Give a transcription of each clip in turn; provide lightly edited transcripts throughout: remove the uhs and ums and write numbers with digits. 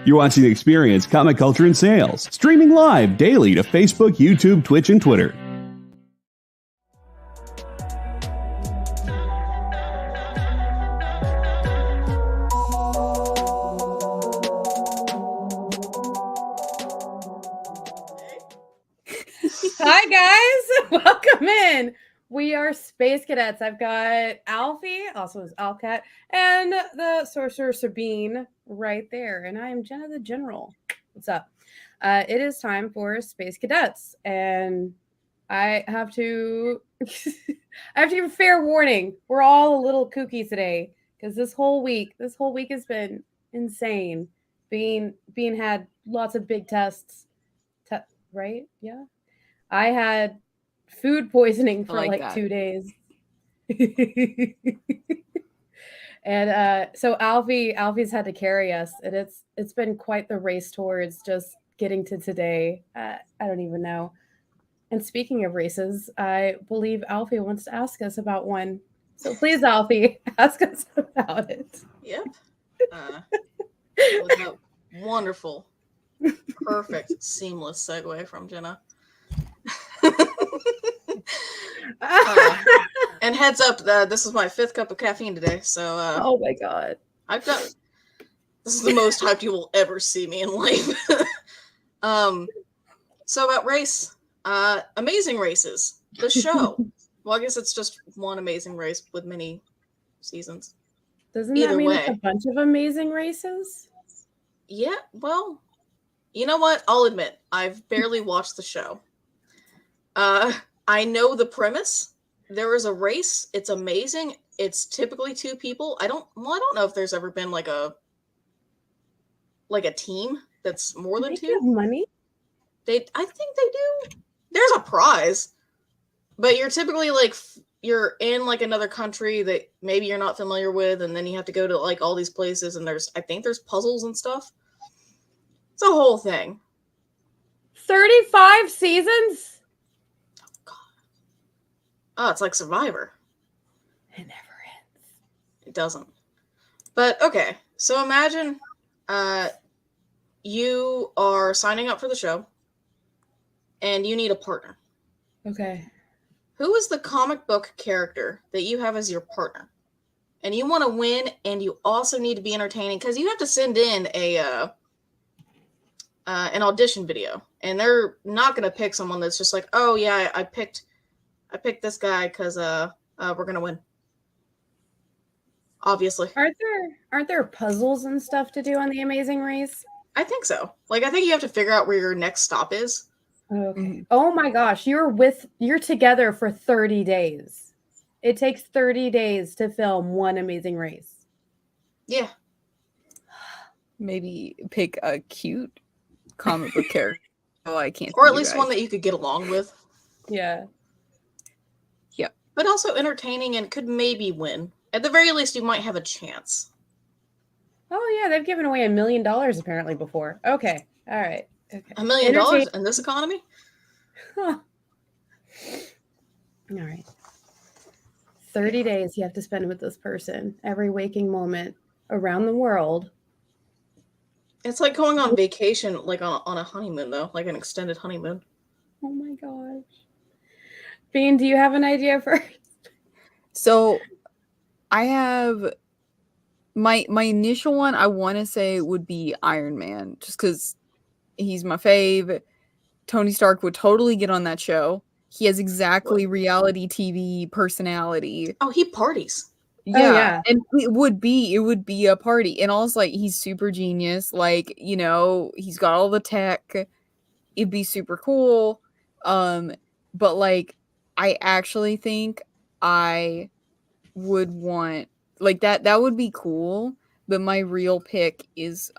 You're watching The Experience Comic Culture and Sales, streaming live daily to Facebook, YouTube, Twitch, and Twitter. Hi guys, welcome in. We are Space Cadets. I've got Alfie, also as Alcat, and the Sorcerer Sabine right there. And I am Jena the General. What's up? It is time for Space Cadets, and I have to give a fair warning. We're all a little kooky today because this whole week has been insane. Being had lots of big tests, right? Yeah. I had food poisoning for like 2 days. And so Alfie's had to carry us, and it's been quite the race towards just getting to today. I don't even know. And speaking of races, I believe Alfie wants to ask us about one. So please, Alfie, ask us about it. Yep. It was a wonderful, perfect, seamless segue from Jena. And heads up, this is my 5th cup of caffeine today, so oh my god, this is the most hyped you will ever see me in life. So about race, Amazing Races, the show. Well, I guess it's just one Amazing Race with many seasons. Doesn't that mean it's a bunch of Amazing Races? Yeah, well, you know what? I'll admit, I've barely watched the show. I know the premise. There is a race. It's amazing. It's typically 2 people. I don't know if there's ever been like a team that's more than 2. Give money? I think they do. There's a prize, but you're typically like you're in like another country that maybe you're not familiar with, and then you have to go to like all these places, and I think there's puzzles and stuff. It's a whole thing. 35 seasons? Oh, it's like Survivor. It never ends. It doesn't. But, okay. So imagine you are signing up for the show, and you need a partner. Okay. Who is the comic book character that you have as your partner? And you want to win, and you also need to be entertaining, because you have to send in an audition video. And they're not going to pick someone that's just like, oh, yeah, I picked this guy because we're gonna win. Obviously. Aren't there puzzles and stuff to do on the Amazing Race? I think so. Like, I think you have to figure out where your next stop is. Okay. Mm-hmm. Oh my gosh, you're together for 30 days. It takes 30 days to film one Amazing Race. Yeah. Maybe pick a cute comic book character. Oh, I can't. Or at least one that you could get along with. Yeah. But also entertaining and could maybe win. At the very least, you might have a chance. Oh, yeah. They've given away $1 million apparently before. Okay. All right. Okay. $1 million in this economy? Huh. All right. 30 days you have to spend with this person. Every waking moment around the world. It's like going on vacation, like on a honeymoon, though. Like an extended honeymoon. Oh, my gosh. Bean, do you have an idea first? So I have my initial one, I want to say would be Iron Man, just because he's my fave. Tony Stark would totally get on that show. He has exactly reality TV personality. Oh, he parties. Yeah, oh, yeah. And it would be a party. And also, like, he's super genius. Like, you know, he's got all the tech. It'd be super cool. But like, I actually think I would want like that would be cool, but my real pick is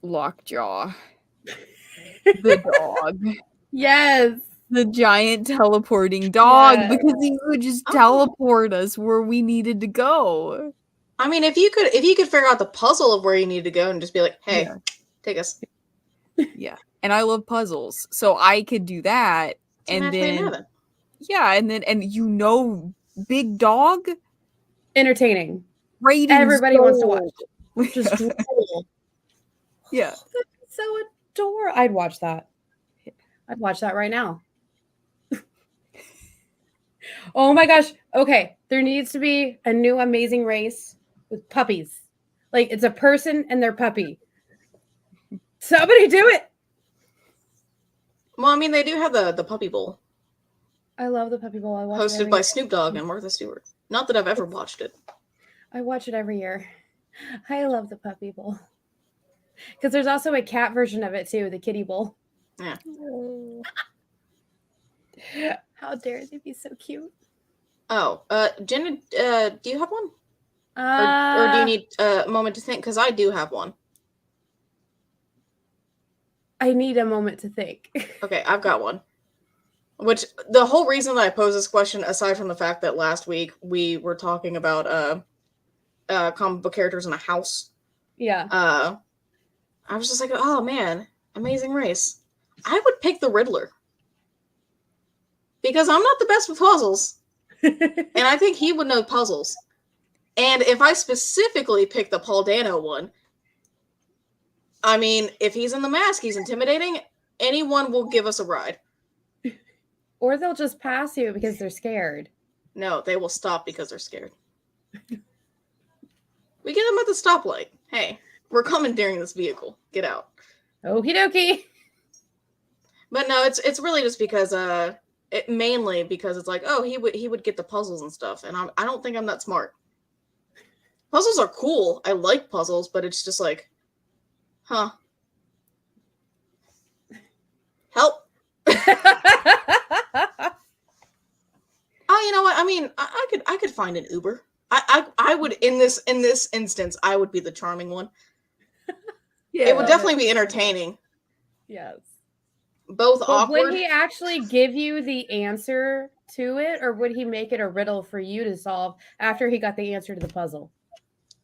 Lockjaw. The dog. Yes. The giant teleporting dog, because he would just teleport us where we needed to go. I mean, if you could figure out the puzzle of where you need to go and just be like, hey, take us. Yeah. And I love puzzles. So I could do that. And then, you know, big dog, entertaining. Ratings everybody wants to watch. Just Yeah. So adorable. I'd watch that. I'd watch that right now. Oh my gosh. Okay. There needs to be a new amazing race with puppies. Like it's a person and their puppy. Somebody do it. Well, I mean, they do have the Puppy Bowl, I love the Puppy Bowl. I watch it hosted every by year. Snoop Dogg and Martha Stewart. Not that I've ever watched it. I watch it every year. I love the Puppy Bowl. Because there's also a cat version of it too, the Kitty Bowl. Yeah. How dare they be so cute? Oh, Jenna, do you have one? Or do you need a moment to think? Because I do have one. I need a moment to think. Okay, I've got one. Which, the whole reason that I pose this question, aside from the fact that last week we were talking about comic book characters in a house, Yeah. I was just like, oh man, amazing race. I would pick the Riddler. Because I'm not the best with puzzles. And I think he would know puzzles. And if I specifically pick the Paul Dano one, I mean, if he's in the mask, he's intimidating. Anyone will give us a ride. Or they'll just pass you because they're scared. No, they will stop because they're scared. We get them at the stoplight. Hey, we're commandeering this vehicle. Get out. Okie dokie. But no, it's really just because mainly because it's like, oh, he would get the puzzles and stuff, and I don't think I'm that smart. Puzzles are cool. I like puzzles, but it's just like, huh? Help. Oh, you know what? I mean, I could find an Uber. I would in this instance, I would be the charming one. Yeah, it would definitely be entertaining. Yes. Both But awkward. would he actually give you the answer to it, or would he make it a riddle for you to solve after he got the answer to the puzzle?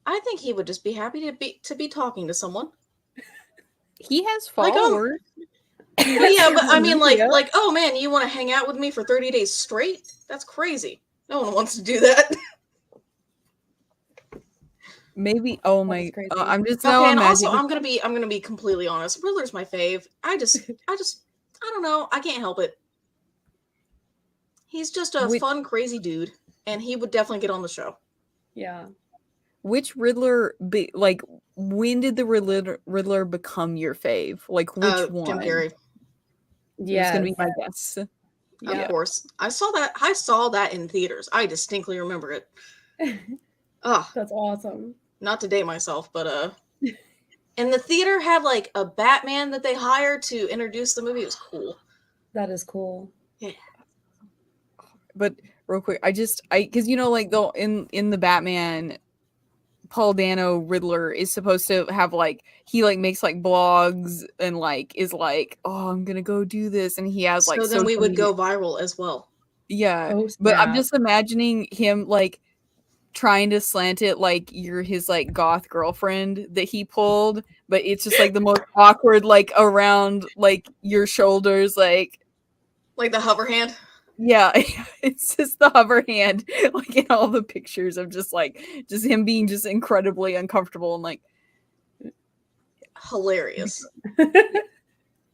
I think he would just be happy to be talking to someone. He has Like, followers. But yeah, but I mean, like, oh man, you want to hang out with me for 30 days straight? That's crazy. No one wants to do that. Maybe. Oh That my. is crazy. I'm just now Okay, and also imagining. I'm gonna be completely honest. Riddler's my fave. I don't know. I can't help it. He's just a fun, crazy dude, and he would definitely get on the show. Yeah. Which Riddler? Like, when did the Riddler become your fave? Like, which one? Jim Carrey. Yeah. It's gonna be my guess. Of course. I saw that in theaters. I distinctly remember it. That's awesome. Not to date myself, but and the theater had like a Batman that they hired to introduce the movie. It was cool. That is cool. Yeah. But real quick, because like though in the Batman, Paul Dano Riddler is supposed to have like he like makes like blogs and like is like, oh, I'm gonna go do this, and he has like so then we would go viral as well. Yeah, Oh, but I'm snap. just imagining him like trying to slant it like you're his like goth girlfriend that he pulled, but it's just like the most awkward like around like your shoulders like the hover hand. Yeah, it's just the hover hand like in all the pictures of just him being just incredibly uncomfortable and like hilarious.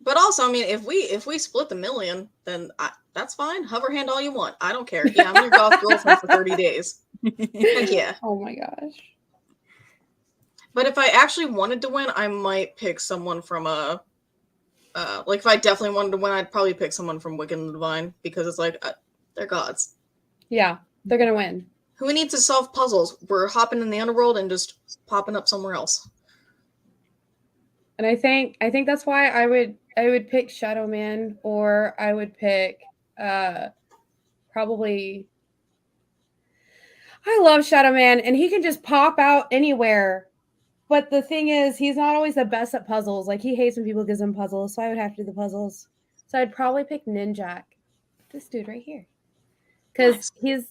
But also, I mean, if we split the million, then that's fine. Hover hand all you want. I don't care. Yeah, I'm your goth girlfriend for 30 days. Heck yeah. Oh my gosh. But if I actually wanted to win, I might pick someone from like if I definitely wanted to win, I'd probably pick someone from Wicked and the Divine because it's like they're gods. Yeah, they're gonna win. Who needs to solve puzzles? We're hopping in the underworld and just popping up somewhere else. And I think that's why I would pick Shadow Man, or I would pick probably. I love Shadow Man, and he can just pop out anywhere. But the thing is, he's not always the best at puzzles. Like, he hates when people give him puzzles, so I would have to do the puzzles. So I'd probably pick Ninjak, this dude right here, because he's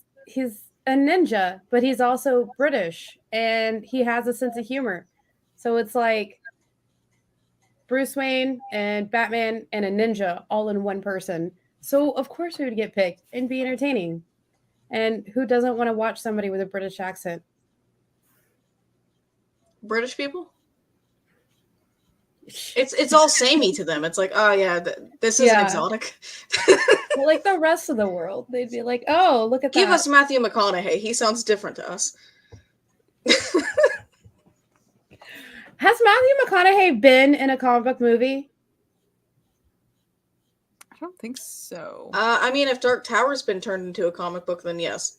a ninja, but he's also British, and he has a sense of humor. So it's like Bruce Wayne and Batman and a ninja all in one person. So of course we would get picked and be entertaining. And who doesn't want to watch somebody with a British accent? British people? It's all samey to them. It's like, oh yeah, this isn't Yeah. exotic. Well, like the rest of the world, they'd be like, "Oh, look at Give that." us Matthew McConaughey. He sounds different to us. Has Matthew McConaughey been in a comic book movie? I don't think so. I mean, if Dark Tower's been turned into a comic book, then yes.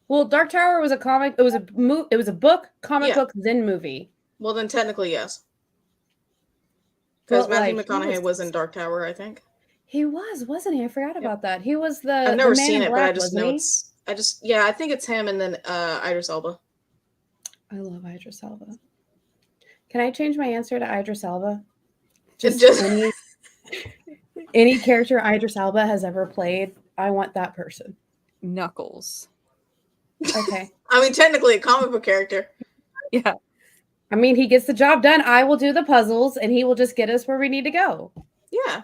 Well, Dark Tower was a comic. It was a book, comic Yeah. book, then movie. Well, then technically yes. Because Well, Matthew like, McConaughey was in Dark Tower, I think. He was, wasn't he? I forgot about that. He was the. I've never the man seen in it, black, but I just wasn't know he? it's. I think it's him and then Idris Elba. I love Idris Elba. Can I change my answer to Idris Elba? Just- Any character Idris Elba has ever played, I want that person. Knuckles. Okay. I mean, technically a comic book character. Yeah. I mean, he gets the job done. I will do the puzzles, and he will just get us where we need to go, Yeah.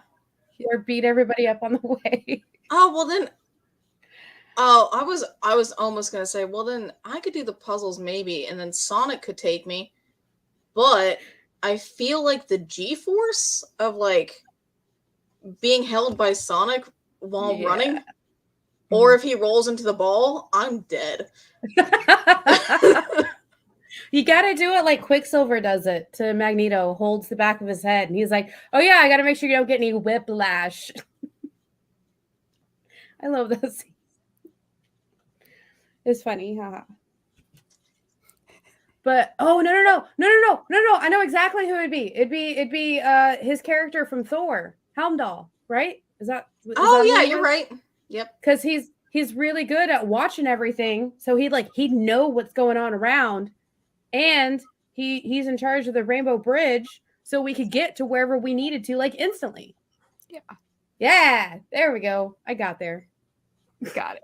or beat everybody up on the way. Oh well, then. Oh, I was almost gonna say, well then I could do the puzzles maybe, and then Sonic could take me, but I feel like the G-force of like being held by Sonic while running, or if he rolls into the ball, I'm dead. You got to do it like Quicksilver does it to Magneto, holds the back of his head, and he's like, "Oh yeah, I got to make sure you don't get any whiplash." I love those scenes. It's funny, haha. But no! I know exactly who it'd be. It'd be his character from Thor, Heimdall, right? Is that? Oh yeah, you're right. Yep. Because he's really good at watching everything, so he'd know what's going on around, and he's in charge of the Rainbow Bridge, so we could get to wherever we needed to like instantly. Yeah. There we go. I got there. Got it.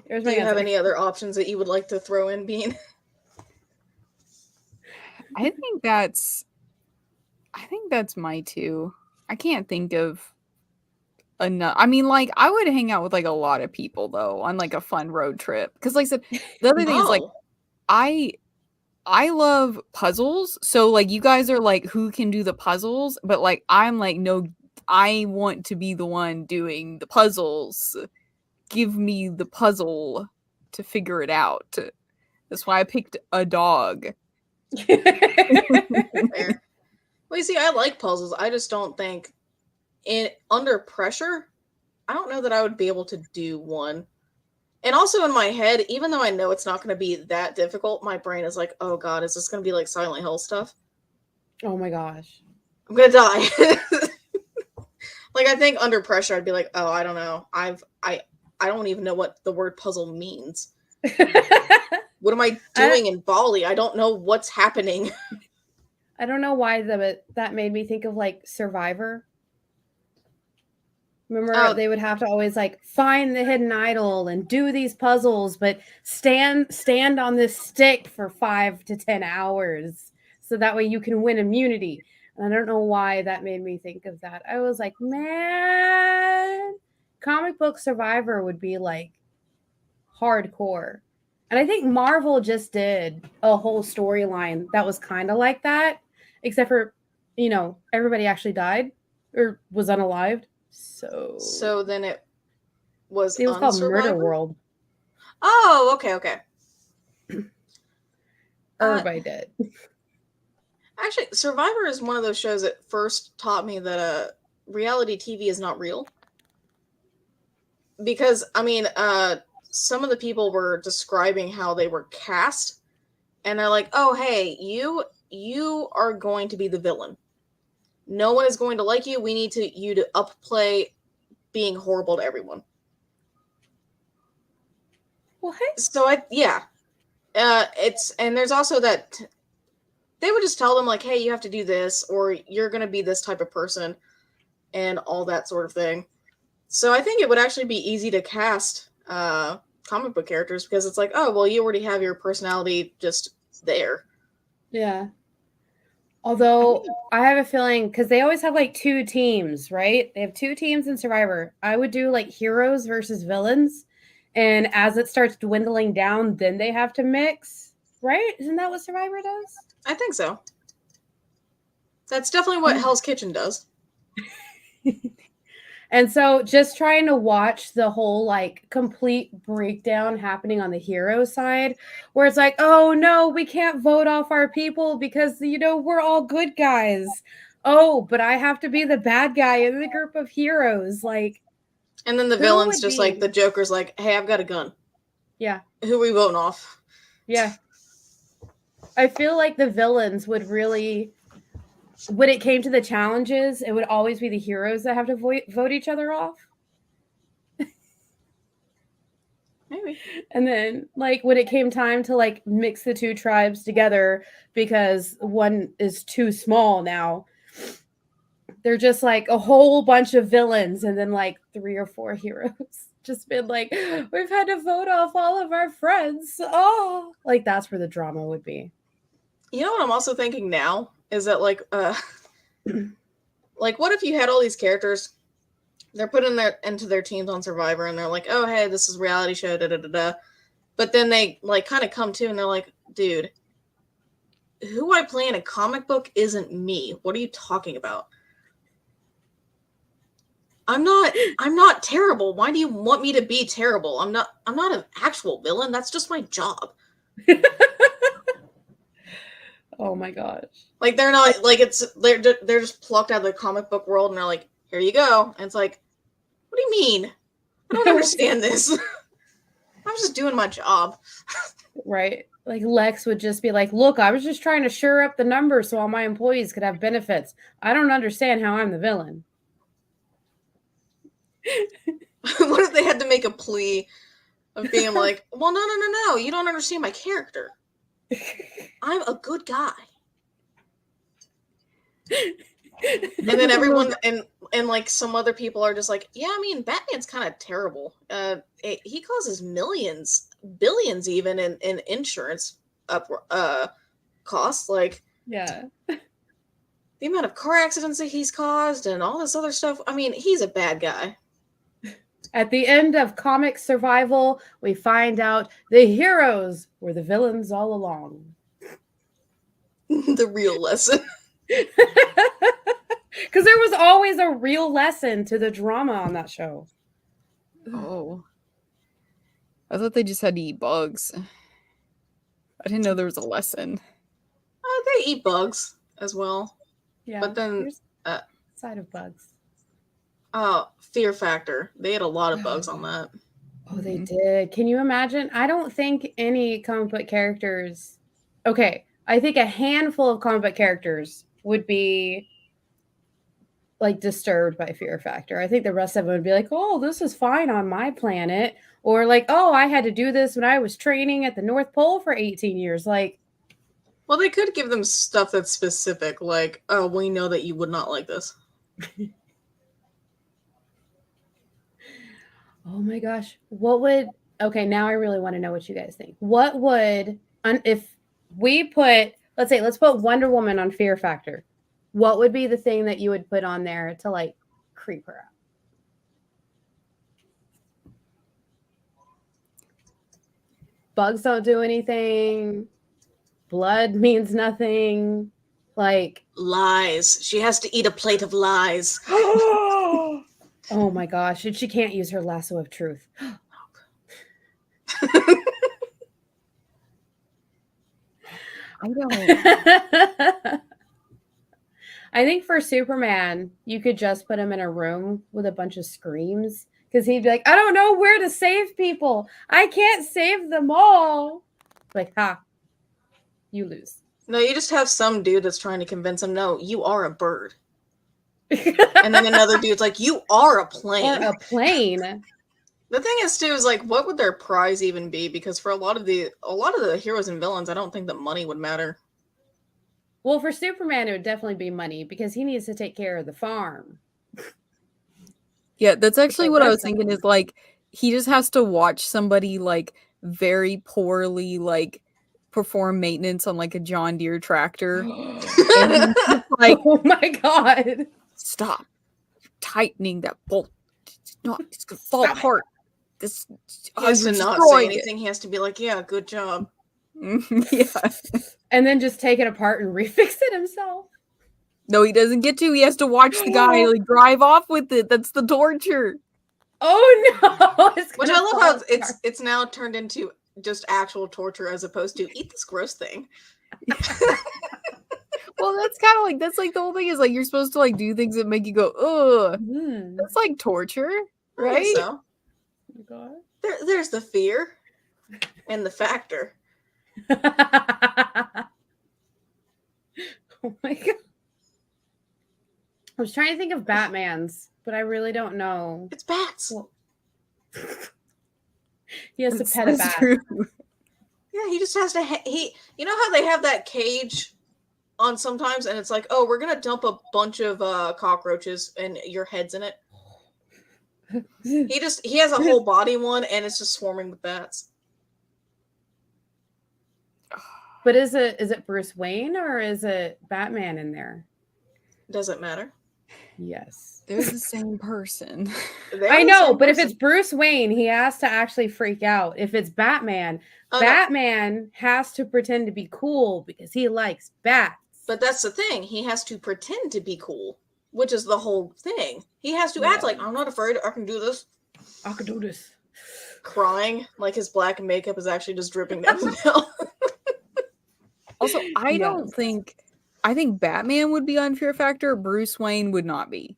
There's Do my you have answer. any other options that you would like to throw in, Bean? I think that's my two. I can't think of enough. I mean, like, I would hang out with like a lot of people though on like a fun road trip. Because like I said, the other thing is like I love puzzles. So like you guys are like who can do the puzzles, but like I'm like, no, I want to be the one doing the puzzles. Give me the puzzle to figure it out. That's why I picked a dog. Fair. Well, you see, I like puzzles. I just don't think under pressure, I don't know that I would be able to do one. And also in my head, even though I know it's not going to be that difficult, my brain is like, oh god, is this going to be like Silent Hill stuff? Oh my gosh. I'm going to die. Like, I think under pressure, I'd be like, oh, I don't know. I don't even know what the word puzzle means. What am I doing in Bali? I don't know what's happening. I don't know why that made me think of like Survivor. Remember, they would have to always like find the hidden idol and do these puzzles, but stand on this stick for 5 to 10 hours, so that way you can win immunity. And I don't know why that made me think of that. I was like, man, comic book Survivor would be like hardcore. And I think Marvel just did a whole storyline that was kind of like that, except for, everybody actually died or was unalived. So then it was called Murder World. Oh, okay. Everybody did. Actually, Survivor is one of those shows that first taught me that reality TV is not real. Because, I mean, some of the people were describing how they were cast, and they're like, oh, hey, you are going to be the villain. No one is going to like you. We need you to upplay being horrible to everyone. Well, hey. So, and there's also that they would just tell them, like, hey, you have to do this, or you're going to be this type of person, and all that sort of thing. So I think it would actually be easy to cast comic book characters, because it's like, oh, well, you already have your personality just there. Yeah. Although I have a feeling, because they always have like 2 teams, right? They have 2 teams in Survivor. I would do like heroes versus villains. And as it starts dwindling down, then they have to mix, right? Isn't that what Survivor does? I think so. That's definitely what Hell's Kitchen does. And so just trying to watch the whole like complete breakdown happening on the hero side, where it's like, oh no, we can't vote off our people because, you know, we're all good guys. Oh, but I have to be the bad guy in the group of heroes. Like, and then the who villain's would just be- like, the Joker's like, hey, I've got a gun. Yeah. Who are we voting off? Yeah. I feel like the villains would really, when it came to the challenges, it would always be the heroes that have to vote each other off. Maybe. And then, like, when it came time to, like, mix the two tribes together because one is too small now, they're just, like, a whole bunch of villains and then, like, 3 or 4 heroes. Just been like, we've had to vote off all of our friends. Oh, like, that's where the drama would be. You know what I'm also thinking now? Is that like like what if you had all these characters, they're put into their teams on Survivor and they're like, oh hey, this is reality show, da da da da. But then they like kind of come to and they're like, dude, who I play in a comic book isn't me. What are you talking about? I'm not terrible. Why do you want me to be terrible? I'm not an actual villain. That's just my job. Oh my gosh. Like they're not like they're just plucked out of the comic book world and they're like, here you go. And it's like, what do you mean? I don't understand this. I'm just doing my job. Right. Like Lex would just be like, look, I was just trying to shore up the numbers so all my employees could have benefits. I don't understand how I'm the villain. What if they had to make a plea of being like, well, no, you don't understand my character. I'm a good guy. And then everyone and like some other people are just like, yeah, I mean, Batman's kind of terrible. He causes billions even in insurance costs. Like, Yeah. the amount of car accidents that he's caused and all this other stuff. I mean, he's a bad guy. At the end of Comic Survival, we find out the heroes were the villains all along. The real lesson. Because there was always a real lesson to the drama on that show. Oh. I thought they just had to eat bugs. I didn't know there was a lesson. They eat bugs as well. Yeah. But then side of bugs. Fear Factor. They had a lot of bugs on that. Oh, they did. Can you imagine? I don't think any comic book characters. Okay, I think a handful of comic book characters would be like disturbed by Fear Factor. I think the rest of them would be like, oh, this is fine on my planet. Or like, oh, I had to do this when I was training at the North Pole for 18 years. Like, well, they could give them stuff that's specific, like, oh, we know that you would not like this. oh my gosh. Okay, now I really want to know what you guys think. What would, if we put, let's put Wonder Woman on Fear Factor. What would be the thing that you would put on there to like creep her out? Bugs don't do anything. Blood means nothing. Like lies. She has to eat a plate of lies. Oh my gosh. And she can't use her lasso of truth. I don't. I think for Superman, you could just put him in a room with a bunch of screams because he'd be like, I don't know where to save people. I can't save them all. Like, you lose. No, you just have some dude that's trying to convince him, no, you are a bird. And then another dude's like, you are a plane. Or a plane. The thing is, too, is like, what would their prize even be? Because for a lot of the heroes and villains, I don't think that money would matter. Well, for Superman, it would definitely be money because he needs to take care of the farm. Yeah, that's actually what I was thinking is like, he just has to watch somebody like very poorly like perform maintenance on like a John Deere tractor. And like, oh my God. Stop tightening that bolt. It's gonna fall apart. This he has to not say anything. He has to be like, yeah, good job. Yeah. And then just take it apart and refix it himself. No, he doesn't get to. He has to watch the guy like drive off with it. That's the torture. Oh no! Which I love how it's now turned into just actual torture as opposed to eat this gross thing. Well, that's kind of like the whole thing is like you're supposed to like do things that make you go, ugh. That's like torture, right? I guess so. Oh God. There's the fear and the factor. Oh my God. I was trying to think of Batman's, but I really don't know. It's bats. Well, he has to pet a bat. True. Yeah, he just has to. You know how they have that cage on sometimes, and it's like, oh, we're gonna dump a bunch of cockroaches, and your head's in it. He has a whole body one, and it's just swarming with bats. But is it Bruce Wayne or is it Batman in Doesn't matter. Yes. They're the same person. I know, but if it's Bruce Wayne, he has to actually freak out. If it's Batman, Batman has to pretend to be cool because he likes bats. But that's the thing. He has to pretend to be cool, which is the whole thing. He has to act like, I'm not afraid. I can do this. I can do this. Crying like his black makeup is actually just dripping down the hill. Also, I think Batman would be on Fear Factor. Bruce Wayne would not be.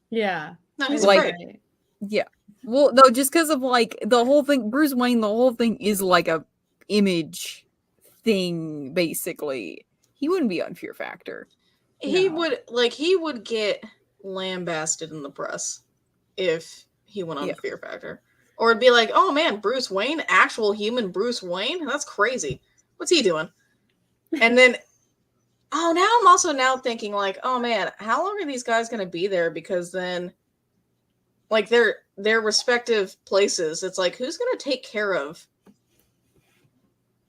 Yeah. No, he's like, afraid. Yeah. Well, no, just because of like the whole thing, Bruce Wayne, the whole thing is like a image thing, basically. He wouldn't be on Fear Factor. He would get lambasted in the press if he went on Fear Factor. Or it'd be like, oh man, Bruce Wayne, actual human Bruce Wayne? That's crazy. What's he doing? And then, now I'm also now thinking like, oh man, how long are these guys going to be there? Because then, like their respective places, it's like, who's going to take care of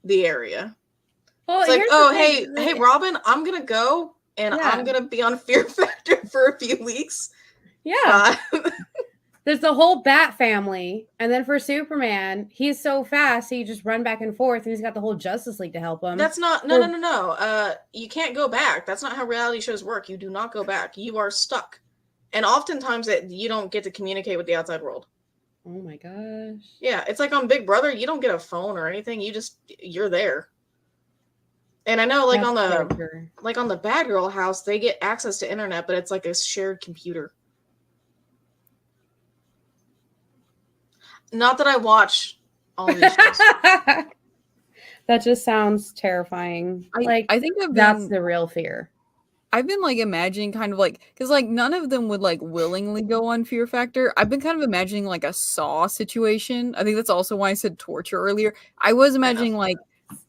the area? Well, it's like, oh, hey, Robin, I'm going to go and I'm going to be on Fear Factor for a few weeks. Yeah. There's the whole Bat family. And then for Superman, he's so fast, he just run back and forth and he's got the whole Justice League to help him. That's not, no. You can't go back. That's not how reality shows work. You do not go back. You are stuck. And oftentimes you don't get to communicate with the outside world. Oh my gosh. Yeah, it's like on Big Brother, you don't get a phone or anything. You're there. And I know, like on the Bad Girl house, they get access to internet, but it's like a shared computer. Not that I watch all these shows. That just sounds terrifying. I think that's the real fear. I've been like imagining kind of like, because like none of them would like willingly go on Fear Factor. I've been kind of imagining like a Saw situation. I think that's also why I said torture earlier. I was imagining like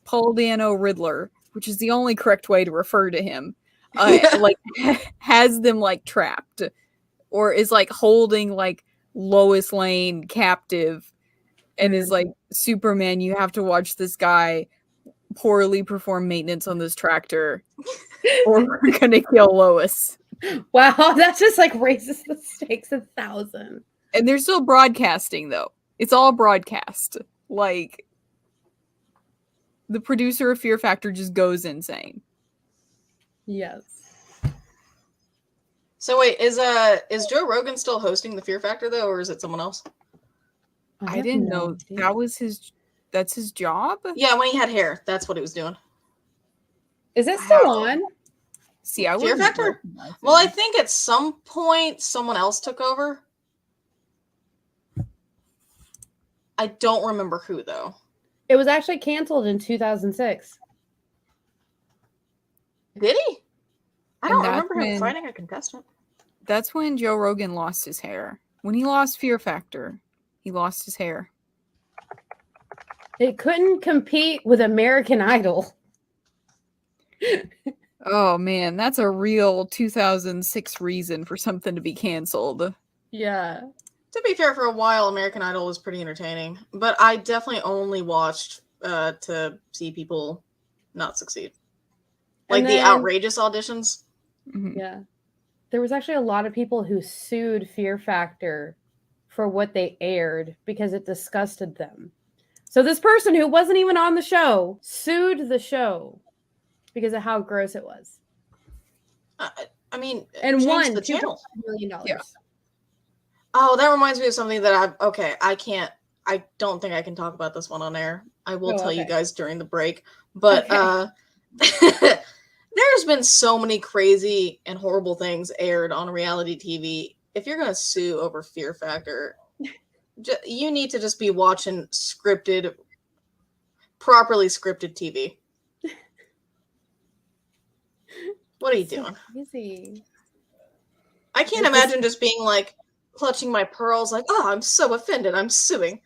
Paul Dano Riddler, which is the only correct way to refer to him, like has them like trapped or is like holding like Lois Lane captive and is like, Superman, you have to watch this guy poorly perform maintenance on this tractor or we're gonna kill Lois. Wow, that just like raises the stakes 1,000. And they're still broadcasting though. It's all broadcast. Like the producer of Fear Factor just goes insane. Yes. So wait, is Joe Rogan still hosting the Fear Factor though, or is it someone else? I didn't know that's his job? Yeah, when he had hair, that's what he was doing. Is it still on? See, I Fear Factor? Well, I think at some point someone else took over. I don't remember who though. It was actually canceled in 2006. Did he? I don't remember him fighting a contestant. That's when Joe Rogan lost his hair. When he lost Fear Factor, he lost his hair. It couldn't compete with American Idol. Oh man, that's a real 2006 reason for something to be canceled. Yeah. To be fair, for a while, American Idol was pretty entertaining, but I definitely only watched to see people not succeed. Like the outrageous auditions. Mm-hmm. Yeah. There was actually a lot of people who sued Fear Factor for what they aired because it disgusted them. So this person who wasn't even on the show sued the show because of how gross it was. I mean, And change won the $2.5 channel. million. Yeah. Oh, that reminds me of something that I don't think I can talk about this one on air. I will tell you okay. guys during the break. But there's been so many crazy and horrible things aired on reality TV. If you're going to sue over Fear Factor, you need to just be watching properly scripted TV. What are you doing? Crazy. I can't imagine just being like clutching my pearls like, oh, I'm so offended, I'm suing.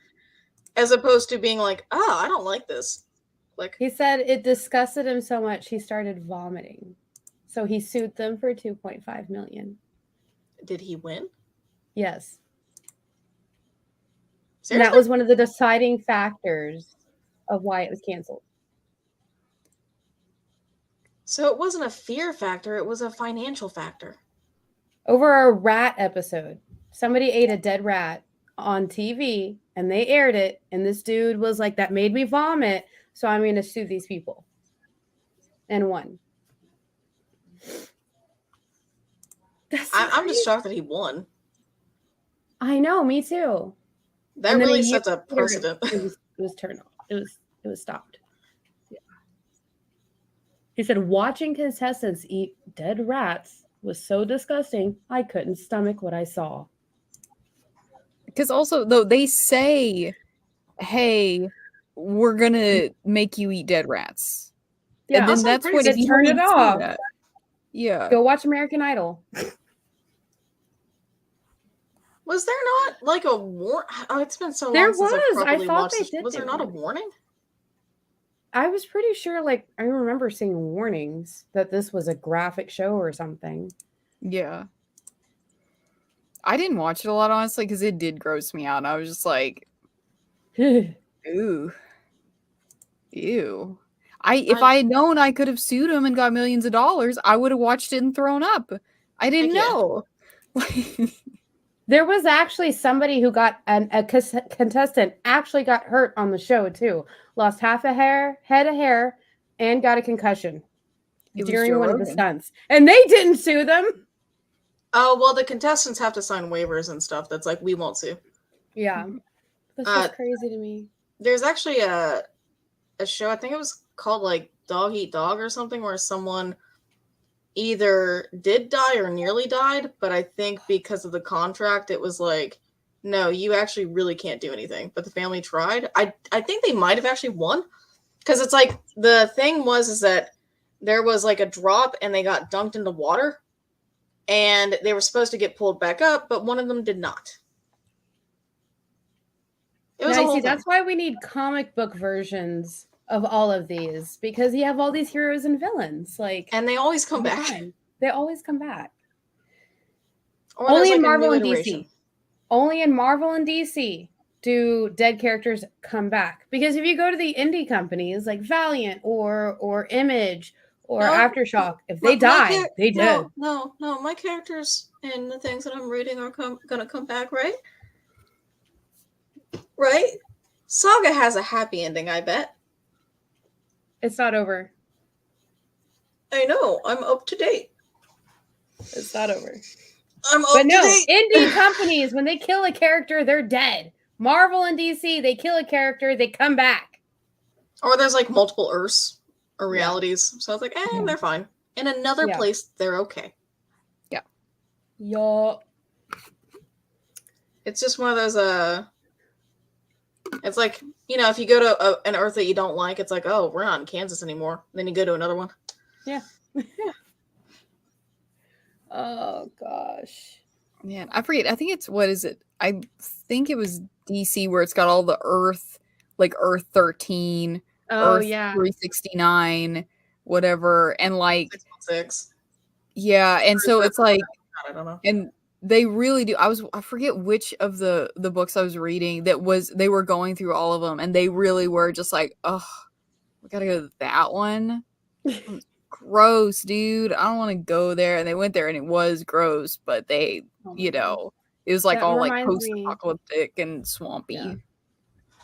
As opposed to being like, oh, I don't like this. Like, He said it disgusted him so much he started vomiting. So he sued them for $2.5 million. did he win? Yes. Seriously? And that was one of the deciding factors of why it was canceled. So it wasn't a fear factor, it was a financial factor. Over a rat episode. Somebody ate a dead rat on TV and they aired it. And this dude was like, that made me vomit. So I'm going to sue these people. And won. I'm just shocked that he won. I know, me too. That really sets a precedent. It was turned off. It was stopped. Yeah. He said, watching contestants eat dead rats was so disgusting, I couldn't stomach what I saw. Because also, though, they say, hey, we're going to make you eat dead rats. Yeah, and then that's when if you turn it off. That, yeah. Go watch American Idol. Was there not like a warning? Oh, it's been so long There since I properly thought watched they this. did. Was there not a warning? I was pretty sure, like, I remember seeing warnings that this was a graphic show or something. Yeah. I didn't watch it a lot, honestly, because it did gross me out. I was just like, ooh. Ew. If I had known I could have sued him and got millions of dollars, I would have watched it and thrown up. I didn't know. There was actually somebody who got a contestant actually got hurt on the show too. Lost half a head of hair, and got a concussion during one of the stunts. And they didn't sue them. Oh, well, the contestants have to sign waivers and stuff. That's like, we won't sue. Yeah. That's just crazy to me. There's actually a show, I think it was called like Dog Eat Dog or something, where someone either did die or nearly died, but I think because of the contract, it was like, no, you actually really can't do anything. But the family tried. I think they might have actually won, because it's like the thing is that there was like a drop and they got dunked into water, and they were supposed to get pulled back up, but one of them did not. It was see, that's why we need comic book versions of all of these, because you have all these heroes and villains, like, and they always come back. They always come back. Or only in Marvel and DC. Only in Marvel and DC do dead characters come back. Because if you go to the indie companies like Valiant or Image or Aftershock, if they die, they dead. No. My characters and the things that I'm reading are gonna come back, right? Right? Saga has a happy ending, I bet. It's not over. I know. I'm up to date. It's not over. I'm up to date. Indie companies, when they kill a character, they're dead. Marvel and DC, they kill a character, they come back. Or there's like multiple Earths or realities. So it's like, they're fine. In another place, they're okay. Yeah. Yeah. It's just one of those, it's like, if you go to an Earth that you don't like, it's like, oh, we're not in Kansas anymore. Then you go to another one. Yeah. Oh, gosh. Man, I forget. I think it's, what is it? I think it was DC where it's got all the Earth, like Earth 13, Earth 369, whatever. And like, 616. Yeah. And so it's like, I don't know. And they really do. I forget which of the books I was reading they were going through all of them, and they really were just like, oh, we gotta go to that one. Gross, dude. I don't want to go there. And they went there and it was gross, but they, it was like all like post-apocalyptic and swampy. Yeah.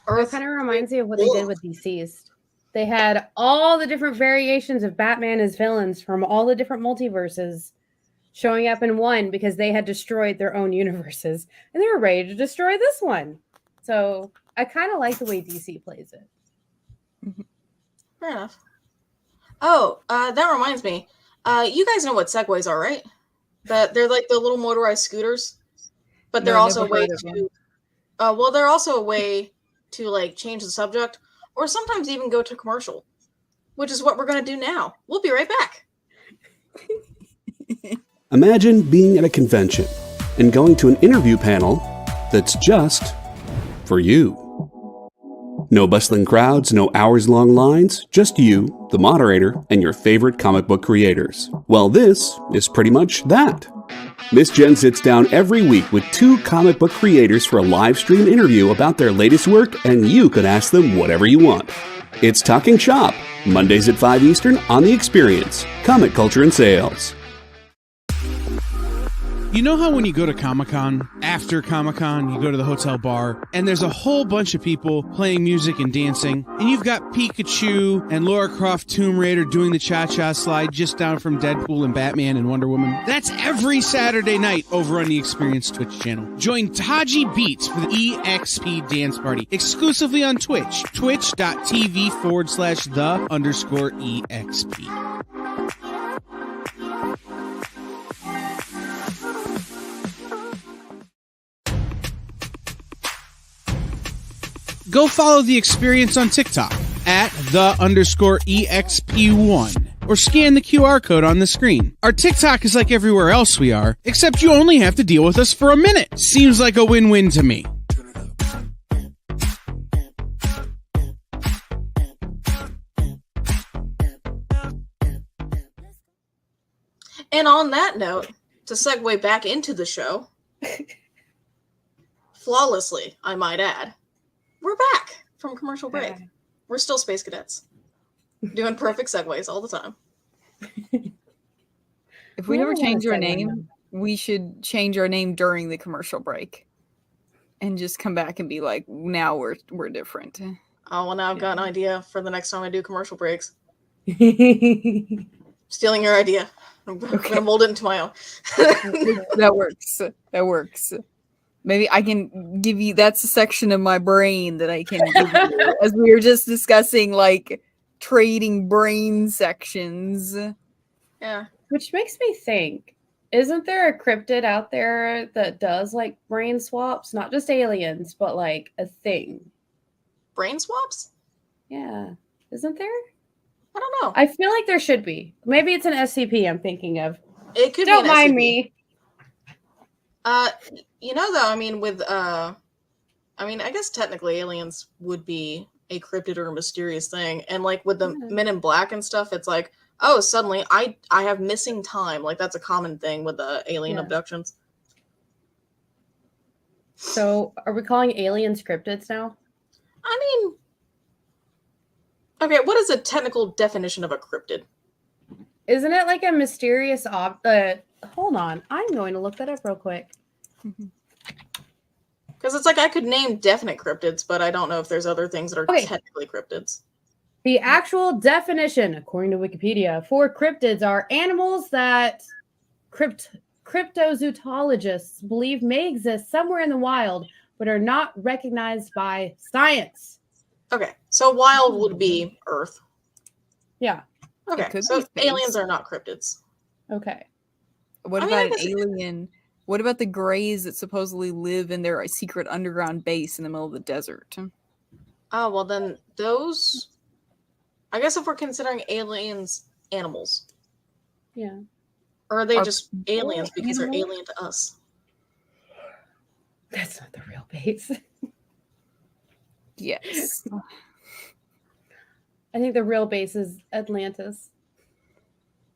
It kind of reminds me of what they did with Deceased. They had all the different variations of Batman as villains from all the different multiverses showing up in one because they had destroyed their own universes and they were ready to destroy this one. So I kind of like the way DC plays it. Fair enough. Oh, that reminds me. You guys know what segways are, right? They're like the little motorized scooters, but they're also a way to. They're also a way to like change the subject, or sometimes even go to commercial, which is what we're going to do now. We'll be right back. Imagine being at a convention and going to an interview panel that's just for you. No bustling crowds, no hours-long lines, just you, the moderator, and your favorite comic book creators. Well, this is pretty much that. Miss Jen sits down every week with 2 comic book creators for a live stream interview about their latest work, and you can ask them whatever you want. It's Talking Shop, Mondays at 5 Eastern on The Experience, Comic Culture and Sales. You know how when you go to Comic-Con, after Comic-Con, you go to the hotel bar, and there's a whole bunch of people playing music and dancing, and you've got Pikachu and Lara Croft Tomb Raider doing the cha-cha slide just down from Deadpool and Batman and Wonder Woman? That's every Saturday night over on the Experience Twitch channel. Join Taji Beats for the EXP Dance Party, exclusively on Twitch, twitch.tv/the_EXP. Go follow The Experience on TikTok at @the_EXP1 or scan the QR code on the screen. Our TikTok is like everywhere else we are, except you only have to deal with us for a minute. Seems like a win-win to me. And on that note, to segue back into the show, flawlessly, I might add, we're back from commercial break. Yeah. We're still Space Cadets, doing perfect segues all the time. If we ever change our name, we should change our name during the commercial break, and just come back and be like, "Now we're different." Oh well, now I've got an idea for the next time I do commercial breaks. Stealing your idea. I'm gonna mold it into my own. That works. That works. Maybe I can give you, that's a section of my brain that I can give you. As we were just discussing, like, trading brain sections. Yeah. Which makes me think, isn't there a cryptid out there that does, like, brain swaps? Not just aliens, but, like, a thing. Brain swaps? Yeah. Isn't there? I don't know. I feel like there should be. Maybe it's an SCP I'm thinking of. It could Don't be an mind SCP. me. You know, though, I mean, I guess technically aliens would be a cryptid or a mysterious thing. And, like, with the Men in Black and stuff, it's like, oh, suddenly I have missing time. Like, that's a common thing with the alien abductions. So, are we calling aliens cryptids now? I mean, okay, what is a technical definition of a cryptid? Isn't it like a mysterious hold on. I'm going to look that up real quick. Because it's like I could name definite cryptids, but I don't know if there's other things that are technically cryptids. The actual definition, according to Wikipedia, for cryptids are animals that cryptozoologists believe may exist somewhere in the wild, but are not recognized by science. Okay, so wild would be Earth. Yeah. Okay, so aliens are not cryptids. Okay. What about an alien? What about the Greys that supposedly live in their secret underground base in the middle of the desert? Oh, well then those... I guess if we're considering aliens animals. Yeah. Or are they just aliens because they're alien to us? That's not the real base. Yes. I think the real base is Atlantis.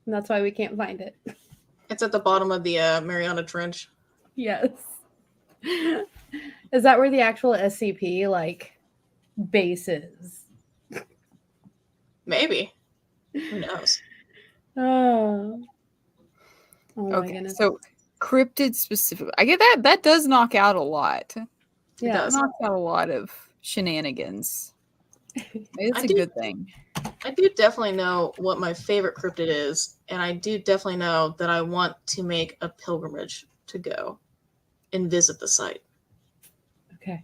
And that's why we can't find it. It's at the bottom of the Mariana Trench. Yes. Is that where the actual SCP, like, base is? Maybe. Who knows? Oh Okay, my goodness. so cryptid specifically. I get that. That does knock out a lot. Yeah, it does. Knocks out a lot of shenanigans. It's a good thing. I do definitely know what my favorite cryptid is, and I do definitely know that I want to make a pilgrimage to go and visit the site. Okay.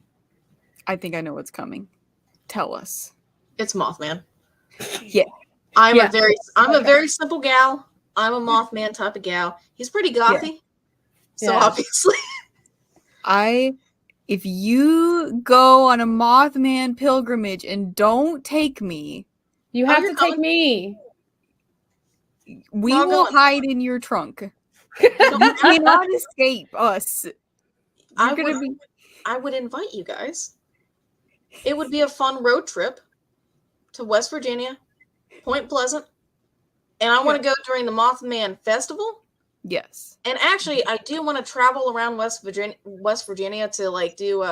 I think I know what's coming. Tell us. It's Mothman. Yeah. I'm Yeah. a very simple gal. I'm a Mothman type of gal. He's pretty gothy. So Yeah. obviously. If you go on a Mothman pilgrimage and don't take me, You Oh, have you're to take coming. me. we We're all will going. hide in your trunk. You You cannot escape us. I You're gonna would- be I would invite you guys. It would be a fun road trip to West Virginia, Point Pleasant, and I want to go during the Mothman Festival. yes. And actually, I do want to travel around West Virginia to like do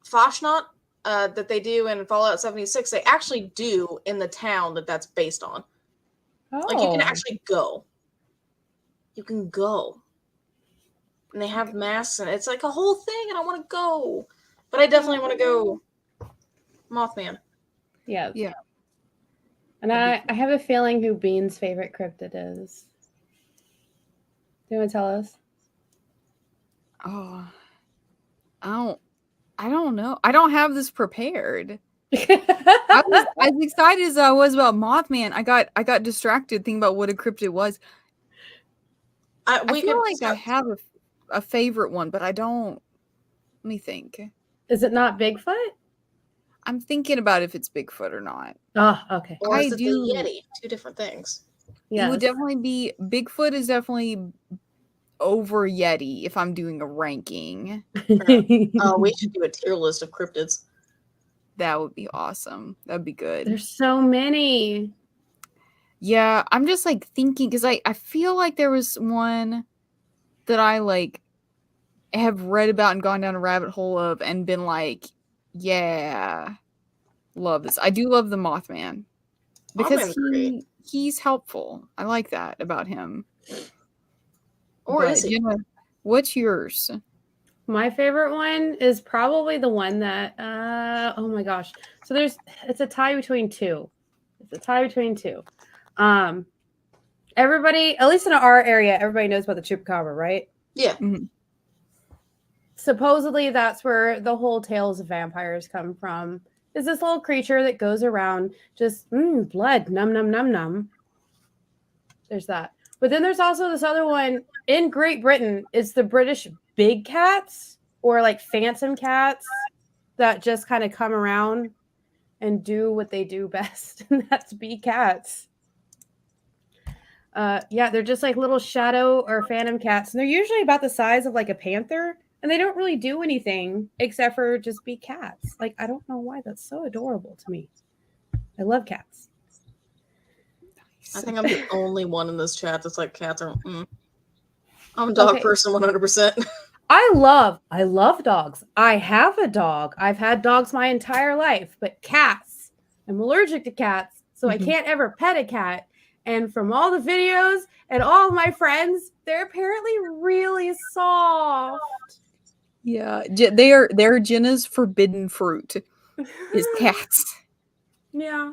Foshnot that they do in Fallout 76. They actually do in the town that's based on. Oh. Like you can actually go. You can go. And they have masks and it's like a whole thing and I want to go. But I definitely want to go Mothman. Yeah. Yeah. And I have a feeling who Bean's favorite cryptid is. Do you want to tell us? Oh. I don't know. I don't have this prepared. I was as excited as I was about Mothman. I got distracted thinking about what a cryptid was. I feel like I have a favorite one, but I don't. Let me think. Is it not Bigfoot? I'm thinking about if it's Bigfoot or not. Oh, okay. Or is I it do- the Yeti? Two different things. It would definitely be Bigfoot is definitely over Yeti if I'm doing a ranking. Oh, we should do a tier list of cryptids. That would be awesome. That'd be good. There's so many. Yeah, I'm just like thinking because I feel like there was one that I like have read about and gone down a rabbit hole of and been like, yeah, love this. I do love the Mothman because Mothman's great. he's helpful. I like that about him. Or But, is he? Jenna, what's yours? My favorite one is probably the one that oh my gosh. So it's a tie between two. Everybody, at least in our area, everybody knows about the chupacabra, right? Yeah. Mhm. Supposedly that's where the whole tales of vampires come from. Is this little creature that goes around just blood, num num num num. There's that. But then there's also this other one in Great Britain. It's the British big cats or like phantom cats that just kind of come around and do what they do best, and that's be cats. Yeah, they're just like little shadow or phantom cats, and they're usually about the size of like a panther, and they don't really do anything except for just be cats. Like, I don't know why that's so adorable to me. I love cats. I think I'm the only one in this chat that's like cats are. I'm a dog Okay. person 100%. I love dogs. I have a dog. I've had dogs my entire life, but cats, I'm allergic to cats, so I can't ever pet a cat. And from all the videos and all of my friends, they're apparently really soft. Yeah, they're Jenna's forbidden fruit. Is cats. Yeah.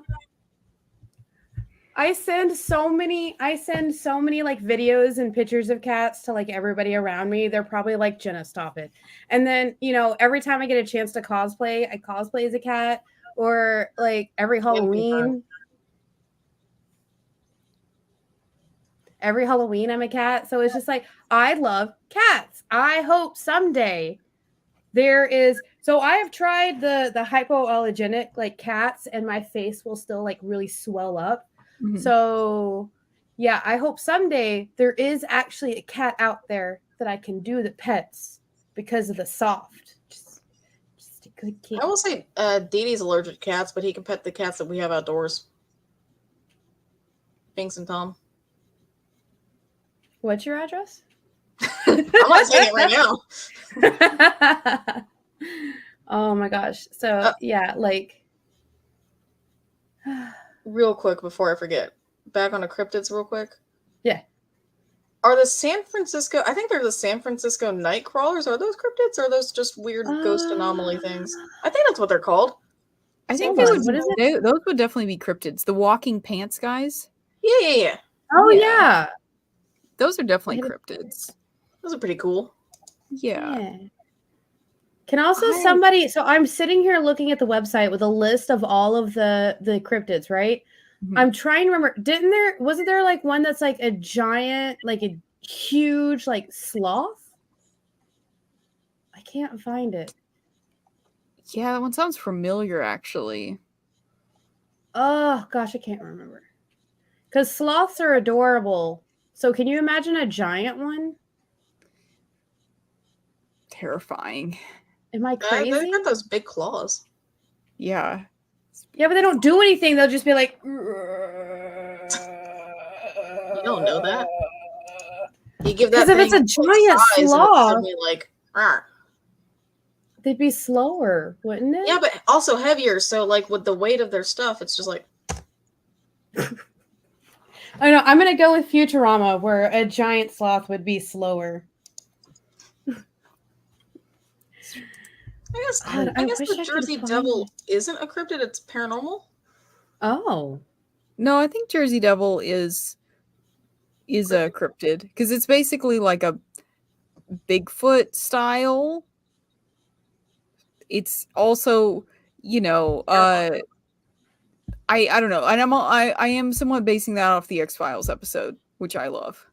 I send so many like videos and pictures of cats to like everybody around me. They're probably like, Jenna, stop it. And then, every time I get a chance to cosplay, I cosplay as a cat, or like every Halloween. Every Halloween I'm a cat. So it's just like, I love cats. I hope someday there is. So I have tried the hypoallergenic like cats, and my face will still like really swell up. Mhm. So yeah, I hope someday there is actually a cat out there that I can do the pets because of the soft. Just a good kid. I will say Dee Dee's allergic to cats, but he can pet the cats that we have outdoors. Binks and Tom. What's your address? I'm not saying it right now. Oh my gosh. So yeah, like Real quick before I forget. Back on the cryptids real quick. Yeah. Are the San Francisco, I think they're the San Francisco night crawlers. Are those cryptids or are those just weird ghost anomaly things? I think that's what they're called. I think Hold they on, would, what is it? those would definitely be cryptids. The walking pants guys. Yeah. Oh Yeah. yeah. Those are definitely Wait cryptids. Those are pretty cool. Yeah. Can also somebody, so I'm sitting here looking at the website with a list of all of the cryptids, right? Mhm. I'm trying to remember, wasn't there like one that's like a giant, like a huge like sloth? I can't find it. Yeah, that one sounds familiar actually. Oh gosh, I can't remember. Because sloths are adorable. So can you imagine a giant one? Terrifying. Am I They've crazy? got those big claws. Yeah. Yeah, but they don't do anything. They'll just be like. You don't know that. You give that Because if it's a thing giant size and it's sloth, suddenly like, "Arr." they'd be slower, wouldn't it? Yeah, but also heavier. So like with the weight of their stuff, it's just like. I know. I'm gonna go with Futurama, where a giant sloth would be slower. God, I I guess wish the I could Jersey find Devil it. isn't a cryptid; it's paranormal. Oh, No, I think Jersey Devil is a cryptid because it's basically like a Bigfoot style. It's also, I don't know, and I am somewhat basing that off the X-Files episode, which I love.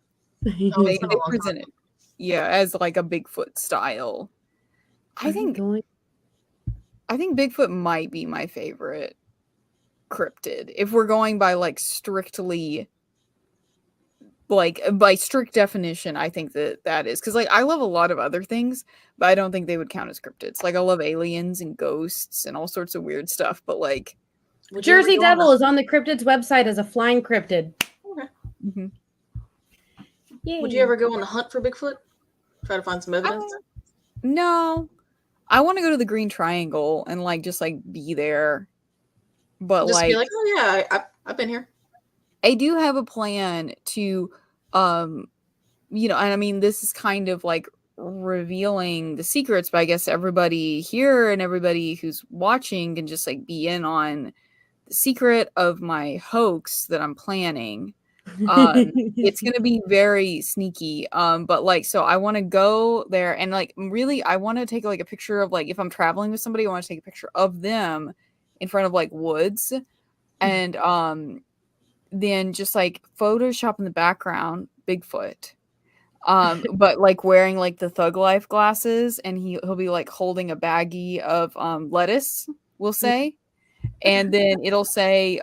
Oh, They it's been a long present it, as like a Bigfoot style. I think Bigfoot might be my favorite cryptid if we're going by like strictly like by strict definition. I think that is because like I love a lot of other things, but I don't think they would count as cryptids. Like I love aliens and ghosts and all sorts of weird stuff, but like Would you ever Jersey go on Devil is on the cryptids website as a flying cryptid. Okay. mhm. Would you ever go on the hunt for Bigfoot? Try to find some evidence. No, I want to go to the Green Triangle and like just like be there, but Just like be like, oh yeah, I've been here. I do have a plan to, and I mean, this is kind of like revealing the secrets, but I guess everybody here and everybody who's watching can just like be in on the secret of my hoax that I'm planning. It's going to be very sneaky. But like, so I want to go there and like, really, I want to take like a picture of like, if I'm traveling with somebody, I want to take a picture of them in front of like woods and, then just like Photoshop in the background Bigfoot, but like wearing like the Thug Life glasses, and he'll be like holding a baggie of lettuce, we'll say, and then it'll say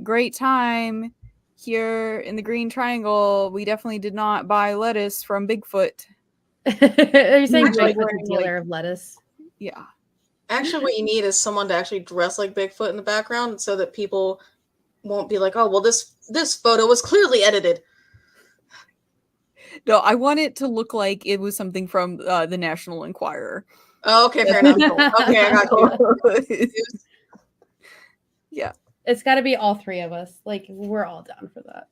great time here in the Green Triangle. We definitely did not buy lettuce from Bigfoot. Are you saying Like Bigfoot's wearing, a dealer like- of lettuce? Yeah. Actually, what you need is someone to actually dress like Bigfoot in the background, so that people won't be like, oh, well, this photo was clearly edited. No, I want it to look like it was something from the National Enquirer. Oh, okay, fair enough. Okay, I got you. Yeah. It's got to be all three of us. Like, we're all down for that.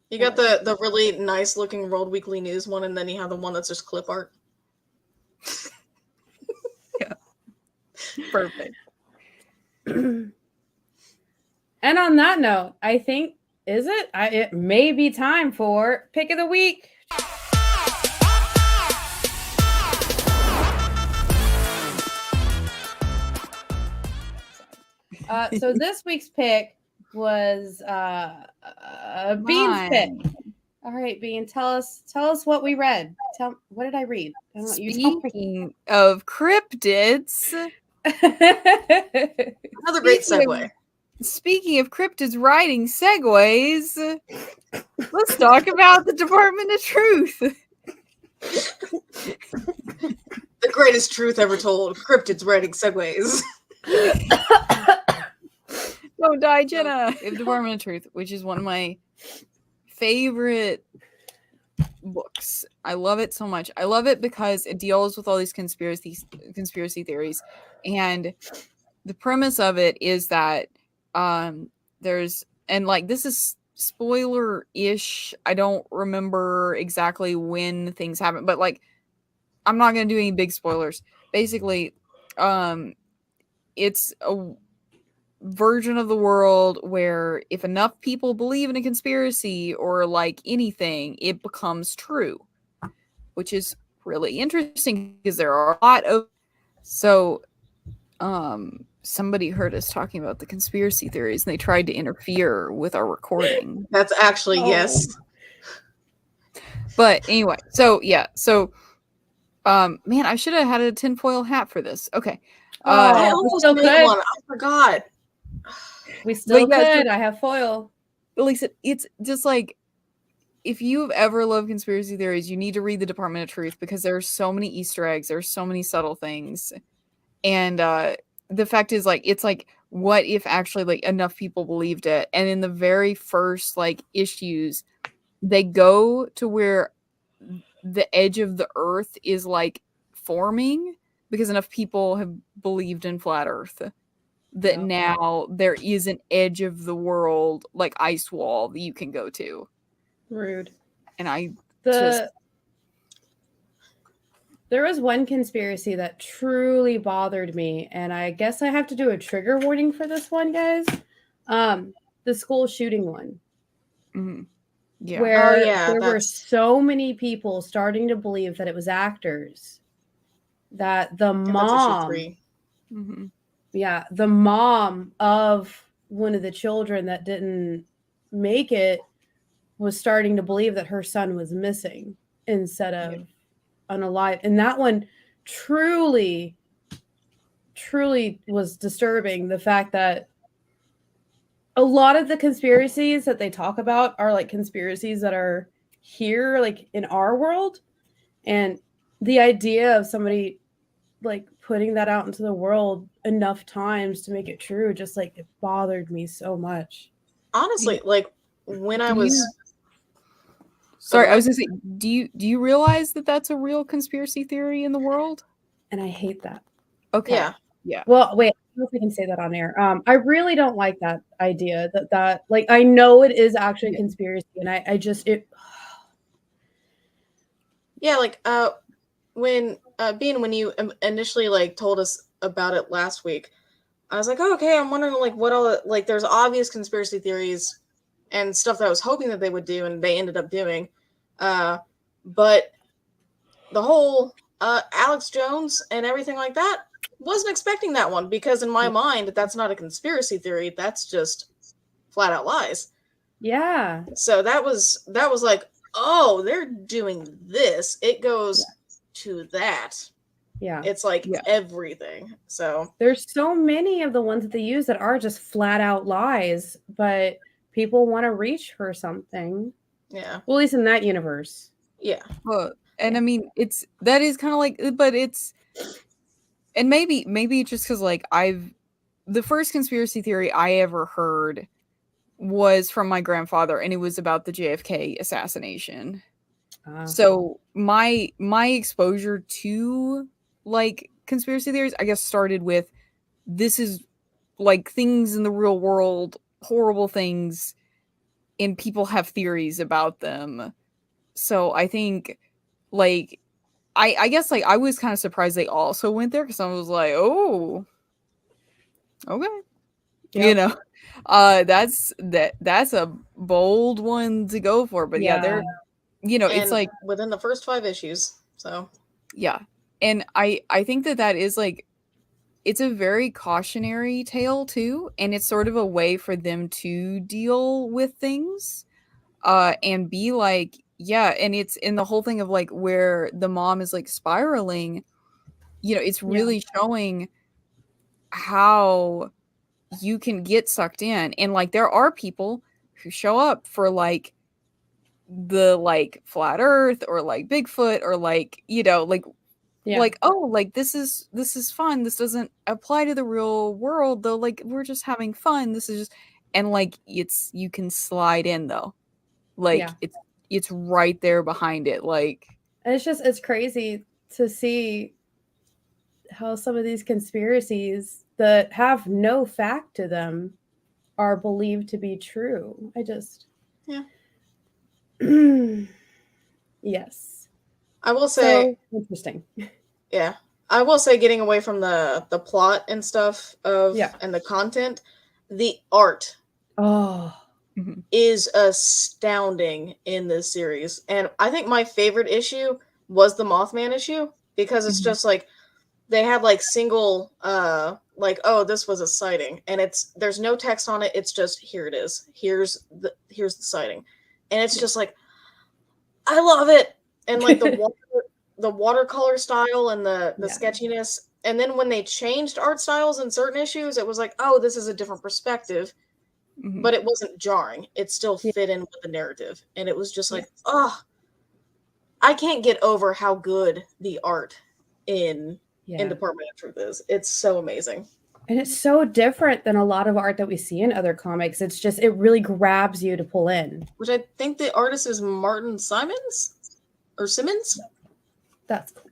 You got the really nice looking World Weekly News one, and then you have the one that's just clip art. Yeah. Perfect. And on that note, I think, it may be time for Pick of the Week. So this week's pick was Bean's pick. All right, Bean, tell us what we read. What did I read? I don't know, you tell me. Speaking of cryptids, Another great segue. Speaking of cryptids riding segways, let's talk about the Department of Truth. The greatest truth ever told. Cryptids riding segways. Don't die, Jena. Department of Truth, which is one of my favorite books. I love it so much. I love it because it deals with all these conspiracy theories, and the premise of it is that there's, and like, this is spoiler-ish. I don't remember exactly when things happen, but like, I'm not gonna do any big spoilers. Basically, it's a version of the world where if enough people believe in a conspiracy or like anything, it becomes true, which is really interesting because there are a lot of somebody heard us talking about the conspiracy theories and they tried to interfere with our recording. That's actually yes. But anyway, man, I should have had a tinfoil hat for this. Okay. I we almost still made could. one. I forgot. We still yeah, could. I have foil. At least it's just like, if you've ever loved conspiracy theories, you need to read the Department of Truth because there are so many Easter eggs. There's so many subtle things. And the fact is, like, it's like, what if actually like enough people believed it? And in the very first like issues, they go to where the edge of the earth is like forming because enough people have believed in flat earth that now there is an edge of the world, like ice wall, that you can go to. Rude. And there was one conspiracy that truly bothered me, and I guess I have to do a trigger warning for this one, guys. The school shooting one. Mm-hmm. Yeah. Where there were so many people starting to believe that it was actors. That the mom, mm-hmm. the mom of one of the children that didn't make it was starting to believe that her son was missing instead of unalive. And that one truly was disturbing. The fact that a lot of the conspiracies that they talk about are like conspiracies that are here, like in our world. And the idea of somebody like putting that out into the world enough times to make it true, just like it bothered me so much. Honestly, like when I was sorry, I was gonna say, do you realize that that's a real conspiracy theory in the world? And I hate that. Okay. Yeah. Well, wait, I don't know if I can say that on air. I really don't like that idea that like, I know it is actually a conspiracy, and I just like when when you initially like told us about it last week, I was like, oh, okay, I'm wondering like what all like there's obvious conspiracy theories and stuff that I was hoping that they would do and they ended up doing, but the whole Alex Jones and everything like that, wasn't expecting that one because in my mind that's not a conspiracy theory, that's just flat out lies. Yeah. So that was like, oh, they're doing this, it goes to that. Yeah. It's like everything. So there's so many of the ones that they use that are just flat out lies, but people want to reach for something. Yeah. Well, at least in that universe. Yeah. Well, and I mean, that is kind of like, but it's, and maybe just because like the first conspiracy theory I ever heard was from my grandfather, and it was about the JFK assassination. So my exposure to like conspiracy theories, I guess, started with, this is like things in the real world, horrible things, and people have theories about them. So I think like I guess like I was kind of surprised they also went there because I was like, oh, okay. Yep. You know, that's a bold one to go for, but they're, you know, and it's like within the first 5 issues. So and I think that is like, it's a very cautionary tale too, and it's sort of a way for them to deal with things, and be like, and it's in the whole thing of like where the mom is like spiraling, you know, it's really showing how you can get sucked in. And like there are people who show up for like the like flat earth or like Bigfoot or like, you know, like like, oh, like this is fun, this doesn't apply to the real world though, like we're just having fun, this is just, and like you can slide in though, like it's right there behind it, like, and it's crazy to see how some of these conspiracies that have no fact to them are believed to be true. Yes. I will say, so interesting. Yeah. I will say, getting away from the plot and stuff and the content, the art is astounding in this series. And I think my favorite issue was the Mothman issue, because it's just like they had like single like, oh, this was a sighting, and there's no text on it, it's just, here it is, here's the sighting, and it's just like, I love it. And like the watercolor style and the sketchiness. And then when they changed art styles in certain issues, it was like, oh, this is a different perspective. But it wasn't jarring. It still fit in with the narrative. And it was just like, oh, I can't get over how good the art in Department of Truth is. It's so amazing. And it's so different than a lot of art that we see in other comics. It's just, it really grabs you to pull in. Which I think the artist is Martin Simmons? That's cool.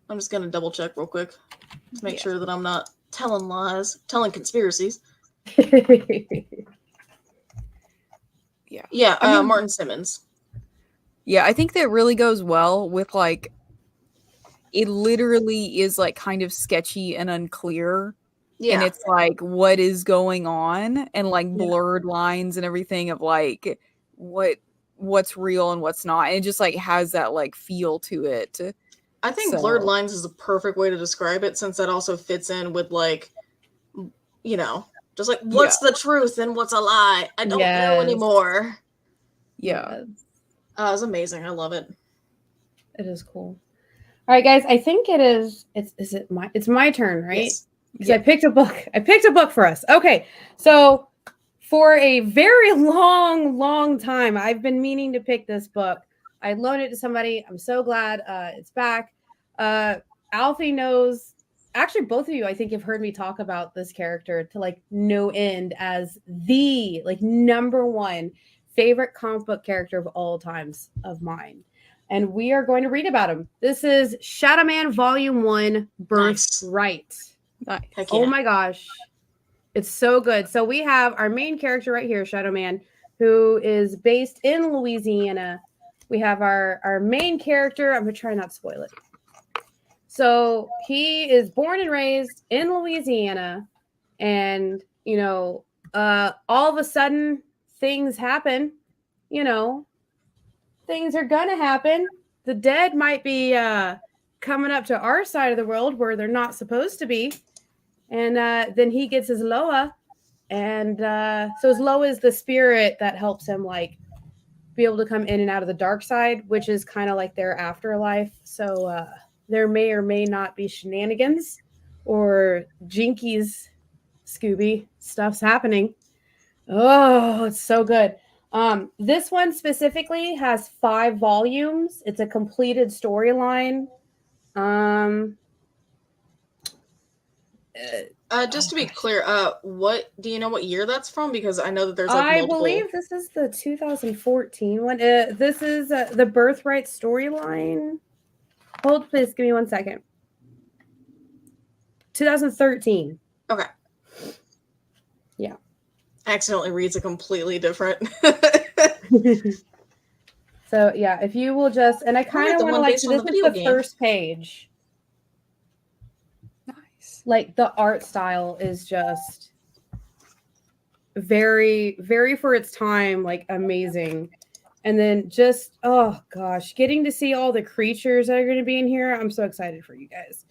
I'm just going to double check real quick to make sure that I'm not telling lies, telling conspiracies. Martin Simmons. Yeah, I think that really goes well with, like, it literally is like kind of sketchy and unclear. Yeah. And it's like, what is going on? And like blurred lines and everything of like what's real and what's not. And it just like has that like feel to it. I think blurred lines is a perfect way to describe it, since that also fits in with like, just like, what's the truth and what's a lie? I don't know anymore. Yeah. It was amazing. I love it. It is cool. All right, guys, I think it's my turn, right? Yes. Because I picked a book for us. Okay. So for a very long time, I've been meaning to pick this book. I loaned it to somebody. I'm so glad it's back. Alfie knows, actually both of you, I think, have heard me talk about this character to like no end as the like number one favorite comic book character of all times of mine. And we are going to read about him. This is Shadow Man Volume 1, Birthright. Nice. Oh my gosh. It's so good. So we have our main character right here, Shadow Man, who is based in Louisiana. We have our main character. I'm going to try not to spoil it. So he is born and raised in Louisiana. And, all of a sudden things happen, things are gonna happen. The dead might be coming up to our side of the world where they're not supposed to be. And then he gets his Loa. And so his Loa is the spirit that helps him like be able to come in and out of the dark side, which is kind of like their afterlife. So there may or may not be shenanigans or jinkies, Scooby stuff's happening. Oh, it's so good. This one specifically has 5 volumes. It's a completed storyline. Just to be clear, what do you know what year that's from? Because I know that there's like multiple. I believe this is the 2014 one. This is the Birthright storyline. Hold, please, give me 1 second. 2013. Okay. Yeah. Accidentally reads a completely different. So yeah, if you will just, and I kind of want to like, this is the first page. Nice. Like the art style is just very, very for its time, like amazing. And then just, oh gosh, getting to see all the creatures that are going to be in here. I'm so excited for you guys.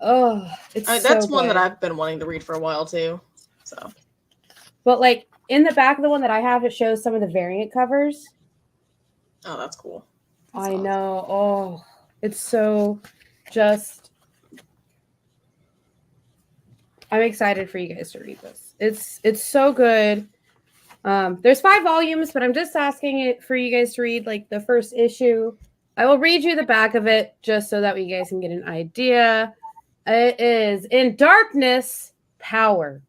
Oh, it's that's so one good. that I've been wanting to read for a while too. So, but like in the back of the one that I have, it shows some of the variant covers. Oh, that's cool. That's awesome. Know. Oh, it's so just. I'm excited for you guys to read this. It's so good. There's 5 volumes, but I'm just asking it for you guys to read like the first issue. I will read you the back of it just so that you guys can get an idea. It is In Darkness, Power.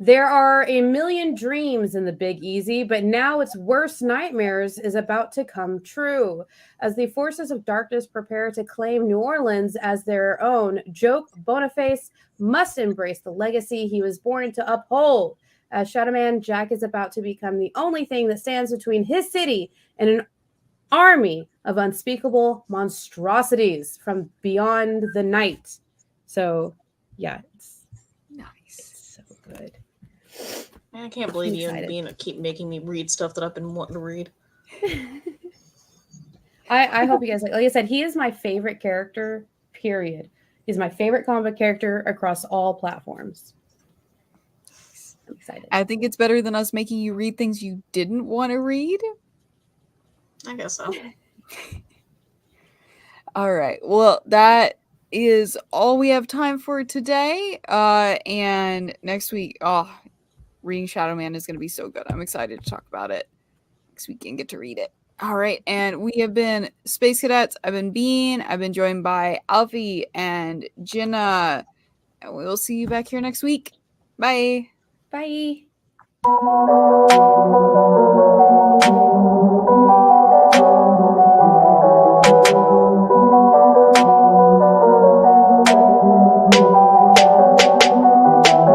There are a million dreams in the Big Easy, but now its worst nightmares is about to come true. As the forces of darkness prepare to claim New Orleans as their own, Joke Boniface must embrace the legacy he was born to uphold. As Shadow Man, Jack is about to become the only thing that stands between his city and an army of unspeakable monstrosities from beyond the night. So, yeah, it's Nice. so good. I can't believe you excited. and keep making me read stuff that I've been wanting to read. I hope you guys like I said, he is my favorite character, period. He's my favorite comic book character across all platforms. I'm excited. I think it's better than us making you read things you didn't want to read. I guess so. All right. Well, that is all we have time for today. And next week, reading Shadow Man is going to be so good. I'm excited to talk about it next week and get to read it. All right. And we have been Space Cadets. I've been Bean. I've been joined by Alfie and Jena. And we will see you back here next week. Bye. Bye.